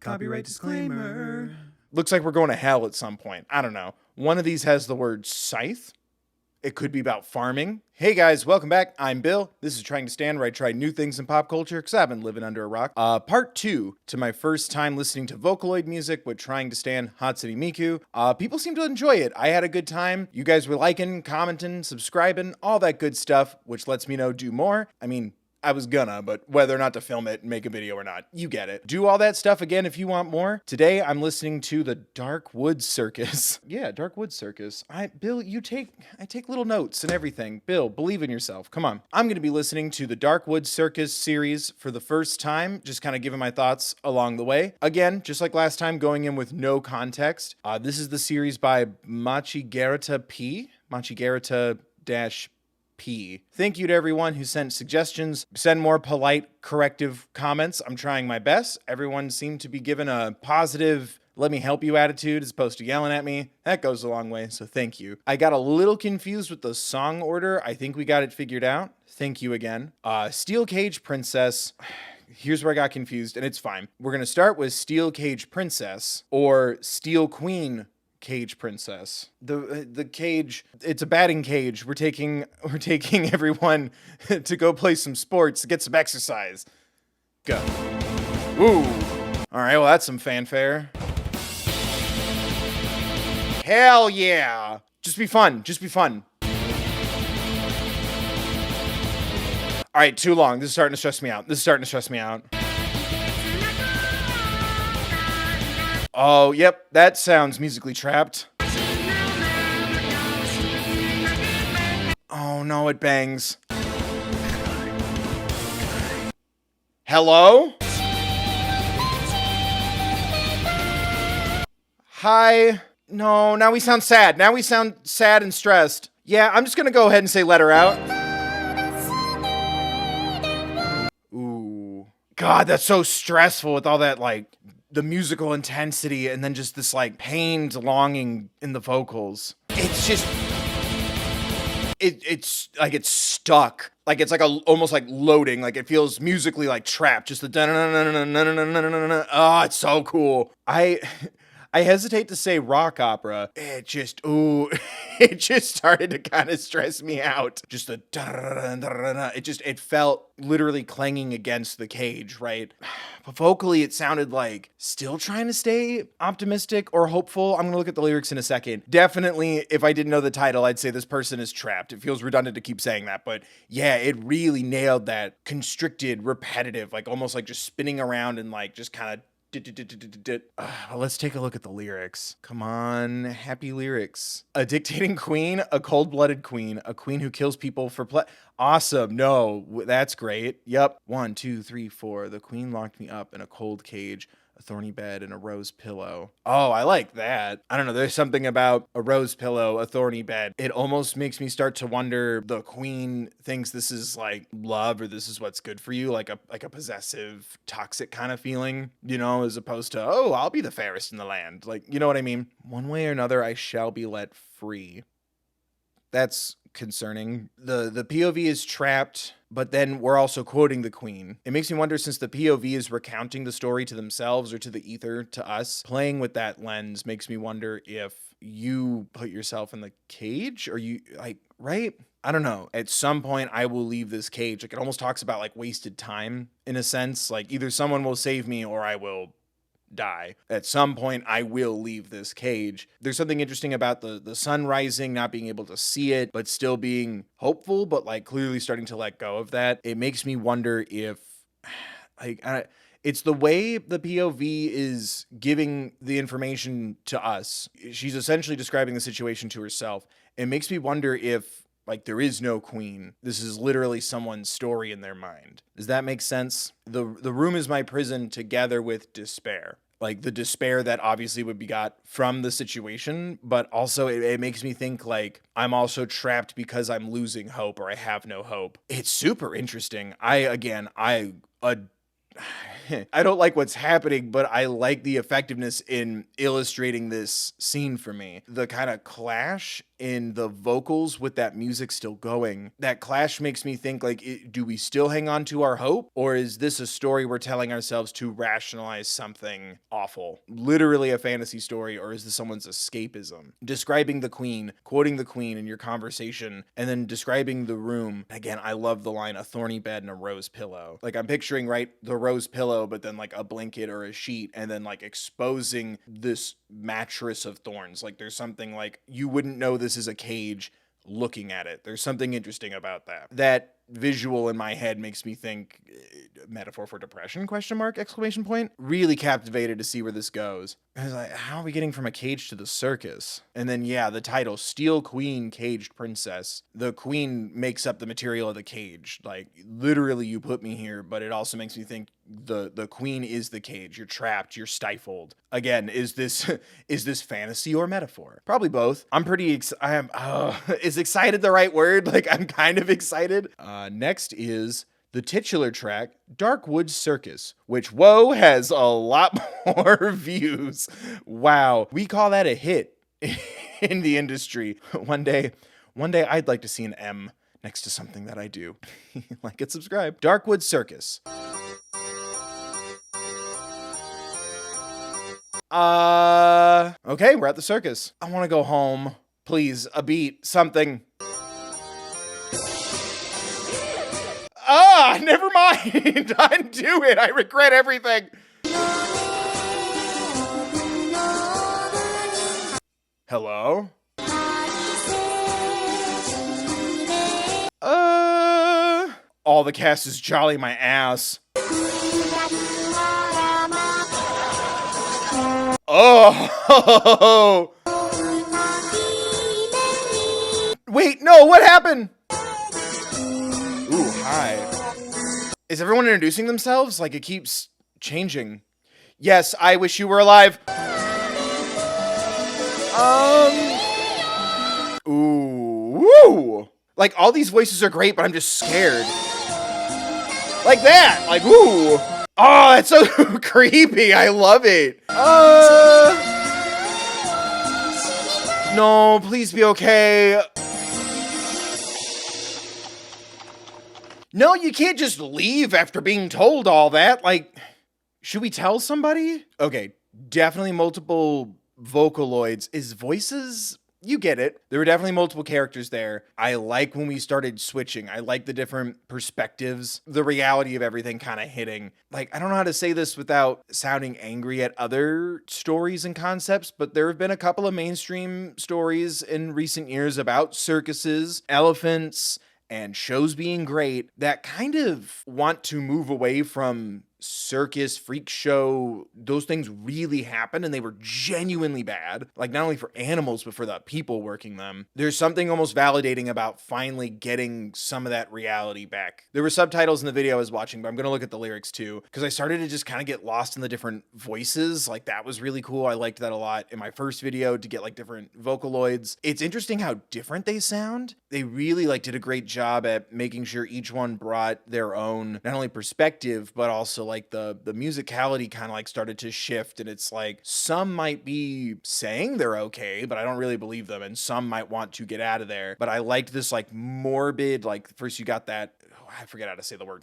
Copyright disclaimer. Looks like we're going to hell at some point. I don't know. One of these has the word scythe. It could be about farming. Hey guys, welcome back. I'm Bill. This is Trying to Stand, where I try new things in pop culture because I've been living under a rock. Part 2 to my first time listening to Vocaloid music with Trying to Stand Hatsune Miku. People seem to enjoy it. I had a good time. You guys were liking, commenting, subscribing, all that good stuff, which lets me know do more. I mean, I was gonna, but whether or not to film it and make a video or not, you get it. Do all that stuff again if you want more. Today, I'm listening to the Dark Wood Circus. Yeah, Dark Wood Circus. Bill, I take little notes and everything. Bill, believe in yourself. Come on. I'm gonna be listening to the Dark Wood Circus series for the first time, just kind of giving my thoughts along the way. Again, just like last time, going in with no context. This is the series by Machigarita P. Machigarita-P. Thank you to everyone who sent suggestions. Send more polite, corrective comments. I'm trying my best. Everyone seemed to be given a positive, let me help you attitude as opposed to yelling at me. That goes a long way, so thank you. I got a little confused with the song order. I think we got it figured out. Thank you again. Steel Cage Princess. Here's where I got confused, and it's fine. We're going to start with Steel Cage Princess or Steel Queen Cage Princess. The cage, it's a batting cage. We're taking everyone to go play some sports, get some exercise. Go. Woo. All right, well, that's some fanfare. Hell yeah. Just be fun. All right, too long. This is starting to stress me out. Oh, yep, that sounds musically trapped. Oh no, it bangs. Hello? Hi? No, now we sound sad. Now we sound sad and stressed. Yeah, I'm just gonna go ahead and say let her out. Ooh. God, that's so stressful with all that, like, the musical intensity and then just this like pained longing in the vocals. It's just it's like it's stuck. Like it's like almost like loading. Like it feels musically like trapped. Just the oh, it's so cool. I hesitate to say rock opera. It just started to kind of stress me out. Just the it felt literally clanging against the cage, right? But vocally, it sounded like still trying to stay optimistic or hopeful. I'm gonna look at the lyrics in a second. Definitely, if I didn't know the title, I'd say this person is trapped. It feels redundant to keep saying that, but yeah, it really nailed that constricted, repetitive, like almost like just spinning around and like just kind of let's take a look at the lyrics. Come on, happy lyrics. A dictating queen, a cold-blooded queen, a queen who kills people for awesome. No, that's great. Yep. 1, 2, 3, 4. The queen locked me up in a cold cage, a thorny bed, and a rose pillow. Oh, I like that. I don't know. There's something about a rose pillow, a thorny bed. It almost makes me start to wonder the queen thinks this is like love or this is what's good for you, like a possessive, toxic kind of feeling, you know, as opposed to, oh, I'll be the fairest in the land. Like, you know what I mean? One way or another, I shall be let free. That's concerning. The POV is trapped, but then we're also quoting the queen. It makes me wonder, since the POV is recounting the story to themselves or to the ether, to us, playing with that lens makes me wonder if you put yourself in the cage or you like, right? I don't know. At some point I will leave this cage. Like it almost talks about like wasted time in a sense, like either someone will save me or I will die. At some point I will leave this cage. There's something interesting about the sun rising, not being able to see it, but still being hopeful, but like clearly starting to let go of that. It makes me wonder if like it's the way the POV is giving the information to us. She's essentially describing the situation to herself. It makes me wonder if like there is no queen. This is literally someone's story in their mind. Does that make sense? The room is my prison together with despair. Like the despair that obviously would be got from the situation, but also it makes me think like I'm also trapped because I'm losing hope or I have no hope. It's super interesting. I don't like what's happening, but I like the effectiveness in illustrating this scene for me. The kind of clash in the vocals with that music still going. That clash makes me think, like, do we still hang on to our hope? Or is this a story we're telling ourselves to rationalize something awful? Literally a fantasy story, or is this someone's escapism? Describing the queen, quoting the queen in your conversation, and then describing the room. Again, I love the line, a thorny bed and a rose pillow. Like, I'm picturing, right, the rose pillow, but then like a blanket or a sheet, and then like exposing this mattress of thorns. Like, there's something like, you wouldn't know this is a cage looking at it. There's something interesting about that. That visual in my head makes me think metaphor for depression, question mark, exclamation point. Really captivated to see where this goes. I was like, how are we getting from a cage to the circus? And then, yeah, the title, Steel Queen, Caged Princess. The queen makes up the material of the cage. Like, literally, you put me here, but it also makes me think the queen is the cage. You're trapped, you're stifled. Again, is this fantasy or metaphor? Probably both. I'm pretty is excited the right word? Like, I'm kind of excited. Next is the titular track, Dark Wood Circus, which, whoa, has a lot more views. Wow. We call that a hit in the industry. One day I'd like to see an M next to something that I do. Like and subscribe. Dark Wood Circus. Okay, we're at the circus. I want to go home. Please, a beat, something. Never mind. Undo it. I regret everything. Hello? All the cast is jolly my ass. Oh! Wait, no, what happened? Ooh, hi. Is everyone introducing themselves? Like, it keeps changing. Yes, I wish you were alive. Ooh. Woo! Like, all these voices are great, but I'm just scared. Like that! Like, ooh! Oh, that's so creepy. I love it. No, please be okay. No, you can't just leave after being told all that. Like, should we tell somebody? Okay, definitely multiple Vocaloids. Is voices? You get it. There were definitely multiple characters there. I like when we started switching. I like the different perspectives, the reality of everything kind of hitting. Like, I don't know how to say this without sounding angry at other stories and concepts, but there have been a couple of mainstream stories in recent years about circuses, elephants, and shows being great that kind of want to move away from circus, freak show. Those things really happened and they were genuinely bad. Like, not only for animals, but for the people working them. There's something almost validating about finally getting some of that reality back. There were subtitles in the video I was watching, but I'm gonna look at the lyrics too, because I started to just kind of get lost in the different voices. Like, that was really cool. I liked that a lot in my first video, to get like different Vocaloids. It's interesting how different they sound. They really like did a great job at making sure each one brought their own, not only perspective, but also like the musicality kind of like started to shift. And it's like, some might be saying they're okay, but I don't really believe them. And some might want to get out of there. But I liked this like morbid, like first you got that, I forget how to say the word.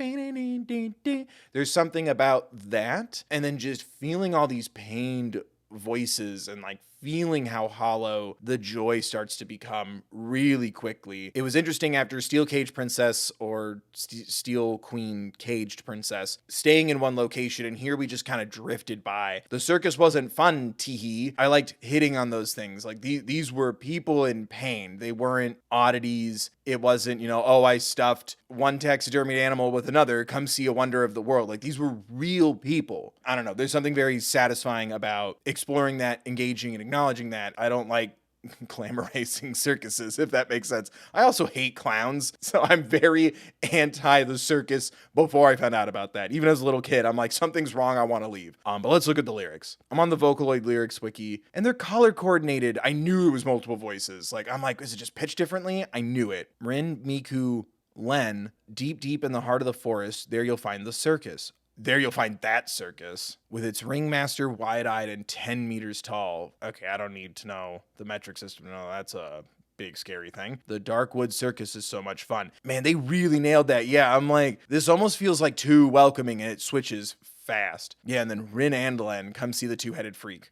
There's something about that. And then just feeling all these pained voices and like feeling how hollow the joy starts to become really quickly. It was interesting after Steel Cage Princess or Steel Queen Caged Princess staying in one location, and here we just kind of drifted by. The circus wasn't fun, teehee. I liked hitting on those things. Like these were people in pain. They weren't oddities. It wasn't, oh, I stuffed one taxidermied animal with another. Come see a wonder of the world. Like, these were real people. I don't know. There's something very satisfying about exploring that, engaging and acknowledging that. I don't like glamorizing circuses, if that makes sense. I also hate clowns, so I'm very anti the circus before I found out about that. Even as a little kid, I'm like, something's wrong, I want to leave. But let's look at the lyrics. I'm on the Vocaloid lyrics wiki, and they're color coordinated. I knew it was multiple voices. Like, I'm like, is it just pitched differently? I knew it. Rin, Miku, Len, deep, deep in the heart of the forest, there you'll find the circus. There you'll find that circus, with its ringmaster wide-eyed and 10 meters tall. Okay, I don't need to know the metric system. No, that's a big scary thing. The Dark Wood Circus is so much fun. Man, they really nailed that. Yeah, I'm like, this almost feels like too welcoming, and it switches fast. Yeah, and then Rin and Len come see the two-headed freak.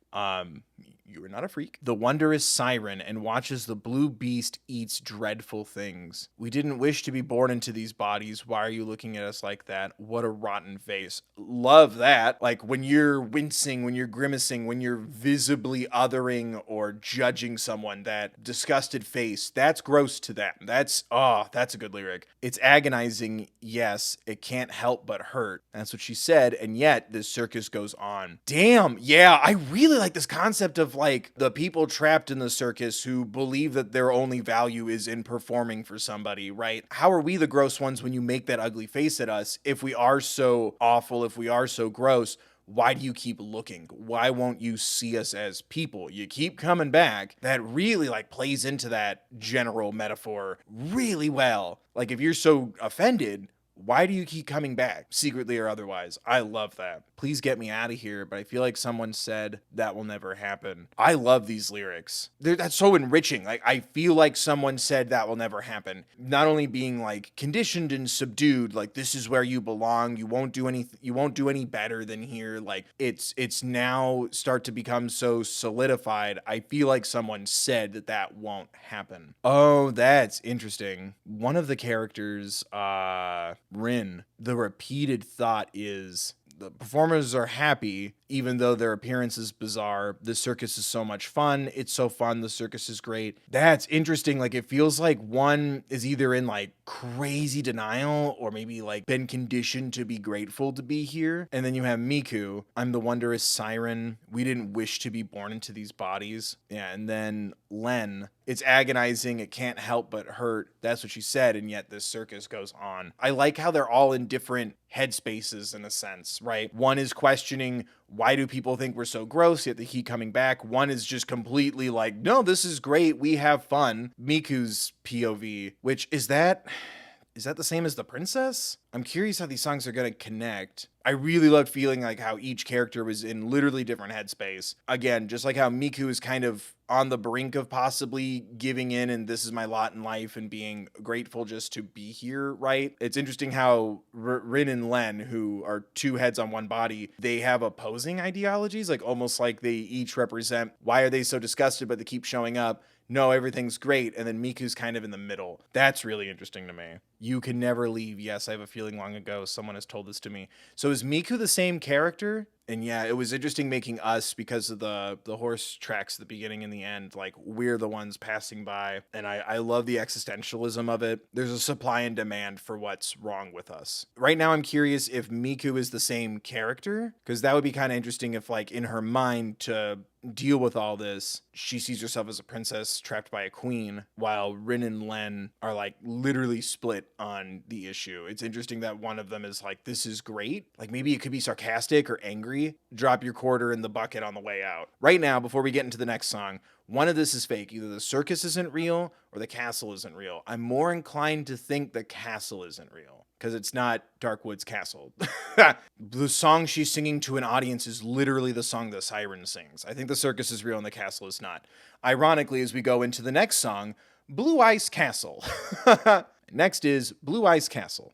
You are not a freak. The wondrous siren and watches the blue beast eats dreadful things. We didn't wish to be born into these bodies. Why are you looking at us like that? What a rotten face. Love that. Like when you're wincing, when you're grimacing, when you're visibly othering or judging someone, that disgusted face, that's gross to them. That's a good lyric. It's agonizing. Yes, it can't help but hurt. That's what she said. And yet this circus goes on. Damn. Yeah, I really like this concept of like the people trapped in the circus who believe that their only value is in performing for somebody, right? How are we the gross ones when you make that ugly face at us? If we are so awful, if we are so gross, why do you keep looking? Why won't you see us as people? You keep coming back. That really like plays into that general metaphor really well. Like if you're so offended, why do you keep coming back, secretly or otherwise? I love that. Please get me out of here, but I feel like someone said that will never happen. I love these lyrics. That's so enriching. Like, I feel like someone said that will never happen. Not only being like conditioned and subdued, like this is where you belong. You won't do any better than here. Like it's now start to become so solidified. I feel like someone said that won't happen. Oh, that's interesting. One of the characters, Rin, the repeated thought is the performers are happy, even though their appearance is bizarre. The circus is so much fun. It's so fun. The circus is great. That's interesting. Like, it feels like one is either in like crazy denial or maybe like been conditioned to be grateful to be here. And then you have Miku. I'm the wondrous siren. We didn't wish to be born into these bodies. Yeah. And then Len. It's agonizing. It can't help but hurt. That's what she said. And yet this circus goes on. I like how they're all in different headspaces in a sense, right? One is questioning, why do people think we're so gross, yet they keep coming back? One is just completely like, no, this is great. We have fun. Miku's POV, which is that the same as the princess? I'm curious how these songs are going to connect. I really loved feeling like how each character was in literally different headspace. Again, just like how Miku is kind of on the brink of possibly giving in and this is my lot in life and being grateful just to be here, right? It's interesting how Rin and Len, who are two heads on one body, they have opposing ideologies, like almost like they each represent why are they so disgusted but they keep showing up. No, everything's great. And then Miku's kind of in the middle. That's really interesting to me. You can never leave. Yes, I have a feeling long ago someone has told this to me. So is Miku the same character? And yeah, it was interesting making us, because of the horse tracks at the beginning and the end, like we're the ones passing by. And I love the existentialism of it. There's a supply and demand for what's wrong with us. Right now, I'm curious if Miku is the same character, because that would be kind of interesting if like in her mind to deal with all this, she sees herself as a princess trapped by a queen, while Rin and Len are like literally split on the issue. It's interesting that one of them is like, this is great. Like maybe it could be sarcastic or angry. Drop your quarter in the bucket on the way out. Right now, before we get into the next song, one of this is fake. Either the circus isn't real or the castle isn't real. I'm more inclined to think the castle isn't real, because it's not Darkwood's castle. The song she's singing to an audience is literally the song the siren sings. I think the circus is real and the castle is not. Ironically, as we go into the next song, Blue Ice Castle. Next is Blue Ice Castle.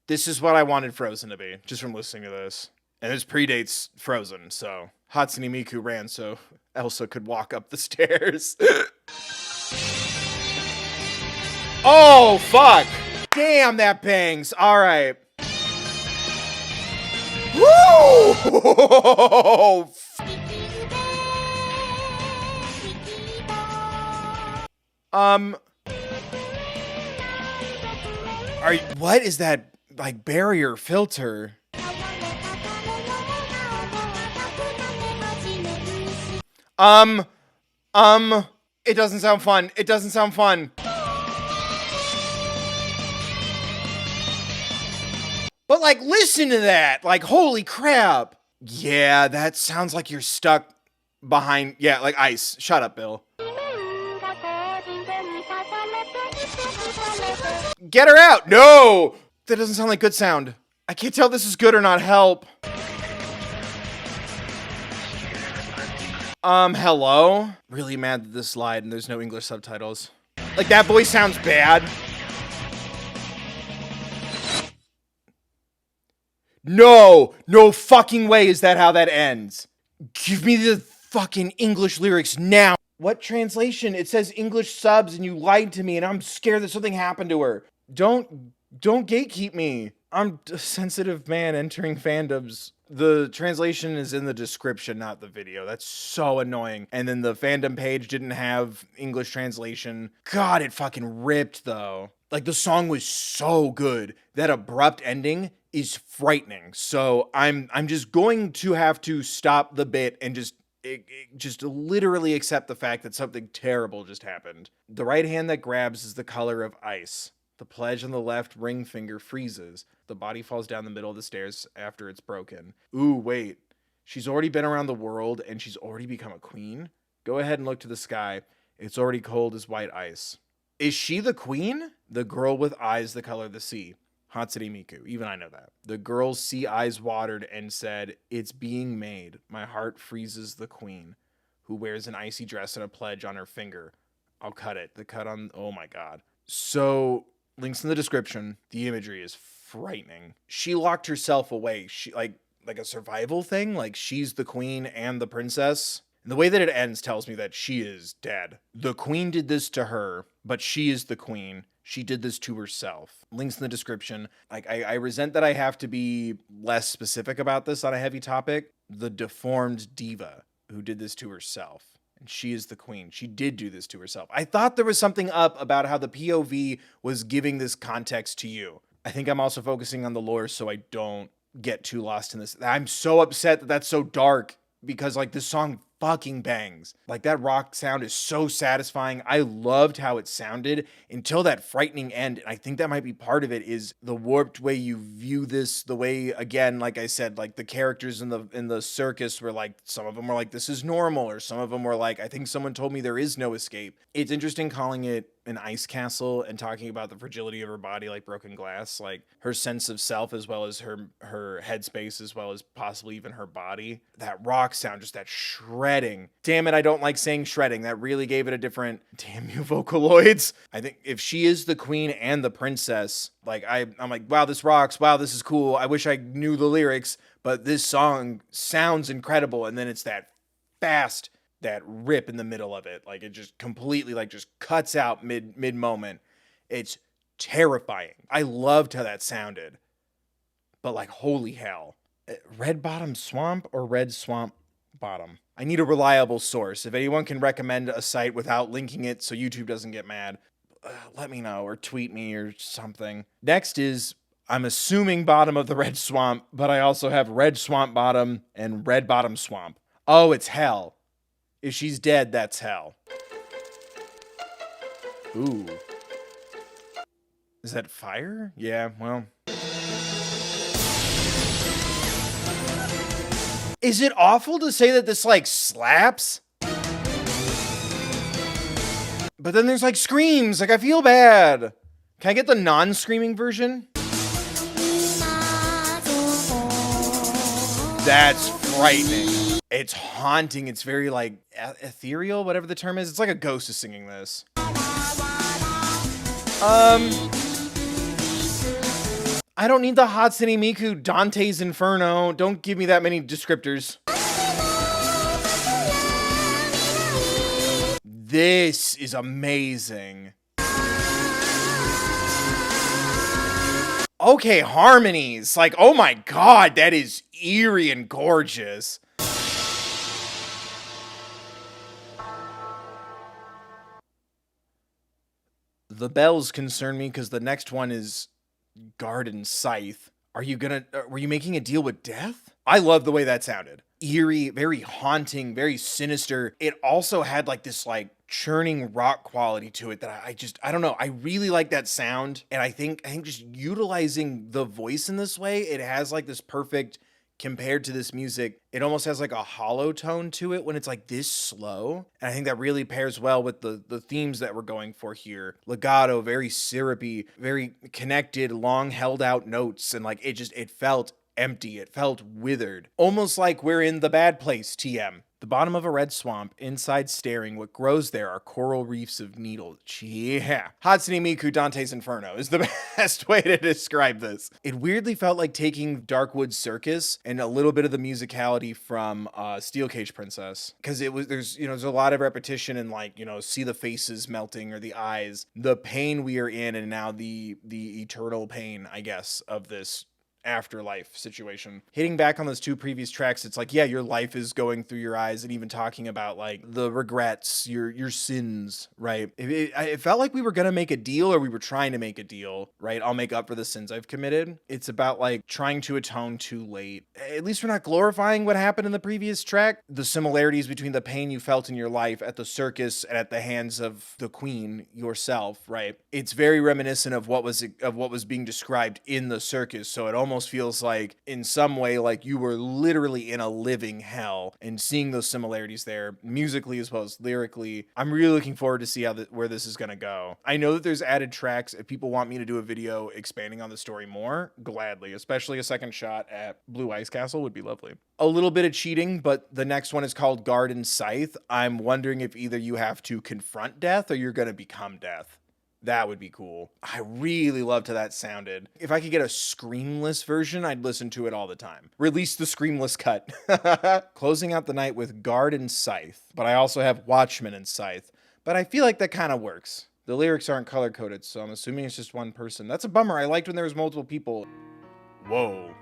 This is what I wanted Frozen to be, just from listening to this. And this predates Frozen, so Hatsune Miku ran so Elsa could walk up the stairs. Oh, fuck! Damn, that bangs! Alright. Woo! What is that, like, barrier filter? It doesn't sound fun. It doesn't sound fun. But, like, listen to that. Like, holy crap. Yeah, that sounds like you're stuck behind, yeah, like ice. Shut up, Bill. Get her out. No. That doesn't sound like good sound. I can't tell if this is good or not. Help. Hello? Really mad that this slide and there's no English subtitles. Like, that voice sounds bad. No fucking way is that how that ends. Give me the fucking English lyrics now. What translation? It says English subs and you lied to me and I'm scared that something happened to her. Don't gatekeep me. I'm a sensitive man entering fandoms. The translation is in the description, not the video. That's so annoying. And then the fandom page didn't have English translation. God, it fucking ripped though. Like, the song was so good. That abrupt ending is frightening. So I'm just going to have to stop the bit and just literally accept the fact that something terrible just happened. The right hand that grabs is the color of ice. The pledge on the left ring finger freezes. The body falls down the middle of the stairs after it's broken. Ooh, wait. She's already been around the world and she's already become a queen? Go ahead and look to the sky. It's already cold as white ice. Is she the queen? The girl with eyes the color of the sea. Hatsune Miku. Even I know that. The girl's sea eyes watered and said, "It's being made. My heart freezes the queen, who wears an icy dress and a pledge on her finger. I'll cut it." The cut on... Oh my god. So... links in the description. The imagery is frightening. She locked herself away. She like a survival thing. Like, she's the queen and the princess. And the way that it ends tells me that she is dead. The queen did this to her, but she is the queen. She did this to herself. Links in the description. Like, I resent that I have to be less specific about this on a heavy topic. The deformed diva who did this to herself. And she is the queen. She did do this to herself. I thought there was something up about how the POV was giving this context to you. I think I'm also focusing on the lore so I don't get too lost in this. I'm so upset that that's so dark because, like, this song fucking bangs. Like, that rock sound is so satisfying. I loved how it sounded until that frightening end. And I think that might be part of it, is the warped way you view this. The way, again, like I said, like, the characters in the circus were like, some of them were like, this is normal, or some of them were like, I think someone told me there is no escape. It's interesting calling it an ice castle and talking about the fragility of her body like broken glass, like her sense of self as well as her headspace as well as possibly even her body. That rock sound, just that shredding. Damn it, I don't like saying shredding. That really gave it a different... Damn you, Vocaloids. I think if she is the queen and the princess, like, I'm like, wow, this rocks. Wow, this is cool. I wish I knew the lyrics, but this song sounds incredible. And then it's that fast... that rip in the middle of it. Like, it just completely, like, just cuts out mid moment. It's terrifying. I loved how that sounded, but, like, holy hell. Red Bottom Swamp or Red Swamp Bottom? I need a reliable source. If anyone can recommend a site without linking it so YouTube doesn't get mad, let me know, or tweet me or something. Next is, I'm assuming bottom of the Red Swamp, but I also have Red Swamp Bottom and Red Bottom Swamp. Oh, it's hell. If she's dead, that's hell. Ooh. Is that fire? Yeah, well. Is it awful to say that this, like, slaps? But then there's, like, screams. Like, I feel bad. Can I get the non-screaming version? That's frightening. It's haunting. It's very, like, ethereal, whatever the term is. It's like a ghost is singing this. I don't need the Hatsune Miku Dante's Inferno. Don't give me that many descriptors. This is amazing. Okay, harmonies. Like, oh my god, that is eerie and gorgeous. The bells concern me because the next one is Garden Scythe. Were you making a deal with death? I love the way that sounded. Eerie, very haunting, very sinister. It also had like this like churning rock quality to it that I don't know. I really like that sound. And I think just utilizing the voice in this way, it has like this perfect, compared to this music, it almost has like a hollow tone to it when it's like this slow. And I think that really pairs well with the themes that we're going for here. Legato, very syrupy, very connected, long held out notes. And like, it felt empty. It felt withered. Almost like we're in the bad place, TM. The bottom of a red swamp, inside staring, what grows there are coral reefs of needles. Yeah. Hatsune Miku Dante's Inferno is the best way to describe this. It weirdly felt like taking Dark Wood Circus and a little bit of the musicality from Steel Cage Princess. Because there's a lot of repetition and see the faces melting or the eyes. The pain we are in and now the eternal pain, I guess, of this afterlife situation. Hitting back on those two previous tracks, it's like, yeah, your life is going through your eyes, and even talking about like the regrets, your sins, right? It felt like we were gonna make a deal, or we were trying to make a deal, right? I'll make up for the sins I've committed. It's about like trying to atone too late. At least we're not glorifying what happened in the previous track. The similarities between the pain you felt in your life at the circus and at the hands of the queen yourself, right? It's very reminiscent of what was being described in the circus. So it almost feels like in some way like you were literally in a living hell, and seeing those similarities there musically as well as lyrically. I'm really looking forward to see where this is going to go. I know that there's added tracks. If people want me to do a video expanding on the story more, gladly, especially a second shot at Blue Ice Castle would be lovely. A little bit of cheating, but the next one is called Garden Scythe. I'm wondering if either you have to confront death or you're going to become death. That would be cool. I really loved how that sounded. If I could get a screamless version, I'd listen to it all the time. Release the screamless cut. Closing out the night with Guard and Scythe, but I also have Watchman and Scythe. But I feel like that kind of works. The lyrics aren't color-coded, so I'm assuming it's just one person. That's a bummer. I liked when there was multiple people. Whoa.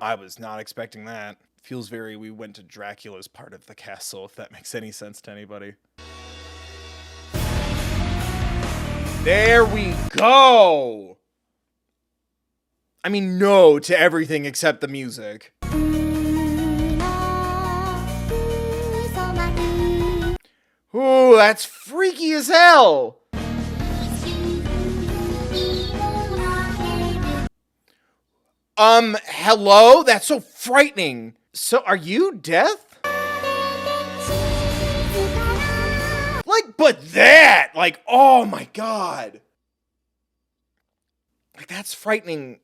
I was not expecting that. Feels very we went to Dracula's part of the castle, if that makes any sense to anybody. There we go! I mean, no to everything except the music. Ooh, that's freaky as hell! Hello? That's so frightening. So, are you death? But that, oh my god. That's frightening.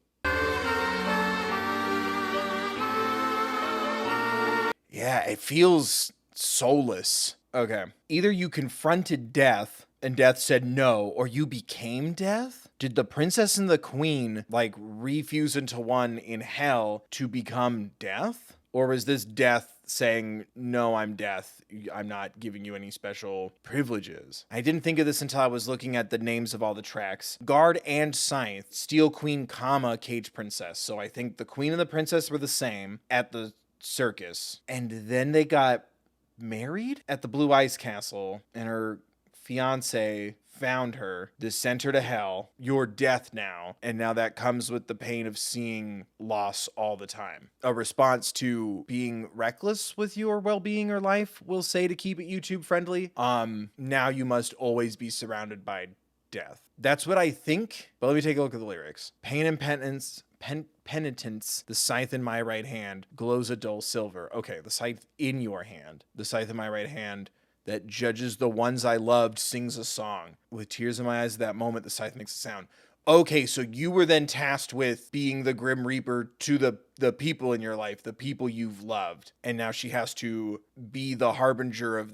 Yeah, it feels soulless. Okay. Either you confronted death and death said no, or you became death? Did the princess and the queen, refuse into one in hell to become death? Or was this death saying, no, I'm death. I'm not giving you any special privileges. I didn't think of this until I was looking at the names of all the tracks. Guard and Scythe, Steel Queen, Cage Princess. So I think the queen and the princess were the same at the circus. And then they got married at the Blue Ice Castle, and her fiance found her, sent her to hell. You're death now. And now that comes with the pain of seeing loss all the time. A response to being reckless with your well-being or life, we'll say, to keep it YouTube friendly. Now you must always be surrounded by death. That's what I think. But let me take a look at the lyrics. Pain and penitence, the scythe in my right hand glows a dull silver. Okay, the scythe in your hand. The scythe in my right hand that judges the ones I loved sings a song. With tears in my eyes at that moment, the scythe makes a sound. Okay, so you were then tasked with being the Grim Reaper to the people in your life, the people you've loved. And now she has to be the harbinger of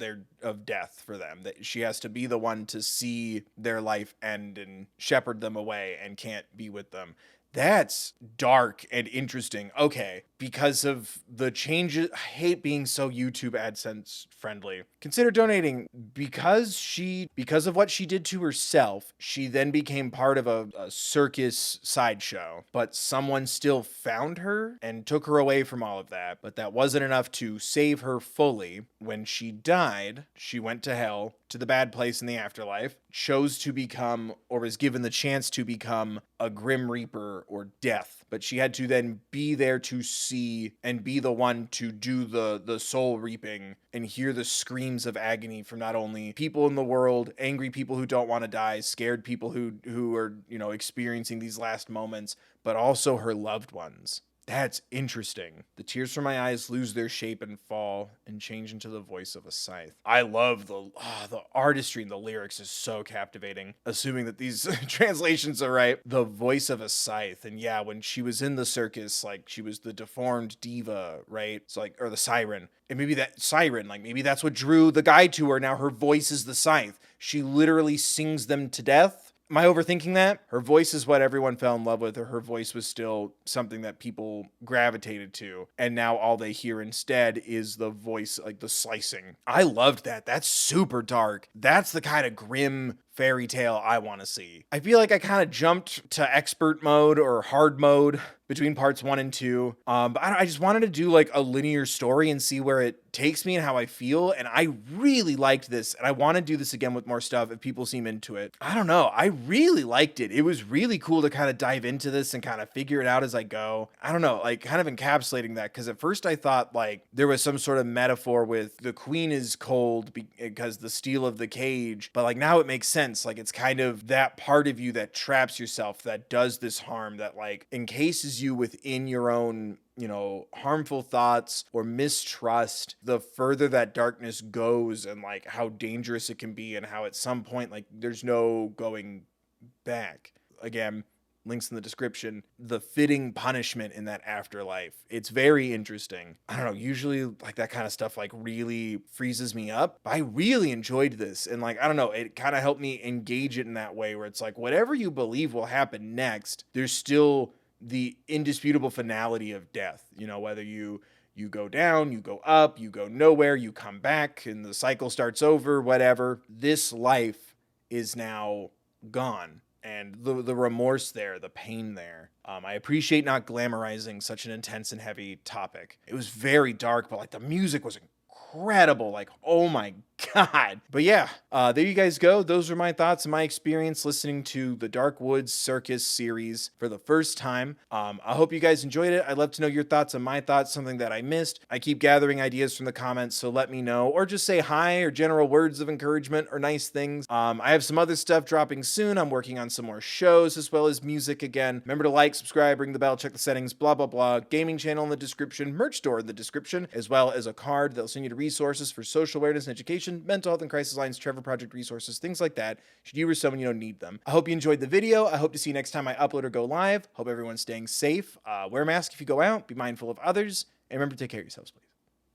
death for them. That she has to be the one to see their life end and shepherd them away and can't be with them. That's dark and interesting. Okay, because of the changes, I hate being so YouTube AdSense friendly. Consider donating. Because of what she did to herself, she then became part of a circus sideshow. But someone still found her and took her away from all of that. But that wasn't enough to save her fully. When she died, she went to hell, to the bad place in the afterlife, chose to become, or was given the chance to become, a Grim Reaper or death. But she had to then be there to see and be the one to do the soul reaping and hear the screams of agony from not only people in the world, angry people who don't want to die, scared people who are, experiencing these last moments, but also her loved ones. That's interesting. The tears from my eyes lose their shape and fall and change into the voice of a scythe. I love the artistry and the lyrics is so captivating. Assuming that these translations are right. The voice of a scythe. And yeah, when she was in the circus, like she was the deformed diva, right? So like, or the siren. And maybe that siren, like maybe that's what drew the guy to her. Now her voice is the scythe. She literally sings them to death. Am I overthinking that? Her voice is what everyone fell in love with, or her voice was still something that people gravitated to. And now all they hear instead is the voice, like the slicing. I loved that. That's super dark. That's the kind of grim fairy tale I want to see. I feel like I kind of jumped to expert mode or hard mode between parts 1 and 2. But I just wanted to do like a linear story and see where it takes me and how I feel. And I really liked this. And I want to do this again with more stuff if people seem into it. I don't know. I really liked it. It was really cool to kind of dive into this and kind of figure it out as I go. I don't know, like kind of encapsulating that. Cause at first I thought like there was some sort of metaphor with the queen is cold because the steel of the cage. But like now it makes sense. Like it's kind of that part of you that traps yourself, that does this harm, that like encases you within your own, you know, harmful thoughts or mistrust. The further that darkness goes and like how dangerous it can be and how at some point like there's no going back. Again, links in the description, the fitting punishment in that afterlife. It's very interesting. I don't know, usually like that kind of stuff like really freezes me up. But I really enjoyed this. And like, I don't know, it kind of helped me engage it in that way where it's like, whatever you believe will happen next, there's still the indisputable finality of death. You know, whether you go down, you go up, you go nowhere, you come back and the cycle starts over, whatever. This life is now gone. And the remorse there, the pain there. I appreciate not glamorizing such an intense and heavy topic. It was very dark, but like the music was incredible. Like, oh my God. But yeah, there you guys go. Those are my thoughts and my experience listening to the Dark Wood Circus series for the first time. I hope you guys enjoyed it. I'd love to know your thoughts on my thoughts, something that I missed. I keep gathering ideas from the comments, so let me know, or just say hi or general words of encouragement or nice things. I have some other stuff dropping soon. I'm working on some more shows as well as music again. Remember to like, subscribe, ring the bell, check the settings, blah, blah, blah. Gaming channel in the description, merch store in the description, as well as a card that'll send you to resources for social awareness and education, mental health and crisis lines, Trevor Project resources, things like that, should you or someone you know need them. I hope you enjoyed the video. I hope to see you next time I upload or go live. Hope everyone's staying safe. Wear a mask if you go out. Be mindful of others. And remember to take care of yourselves, please.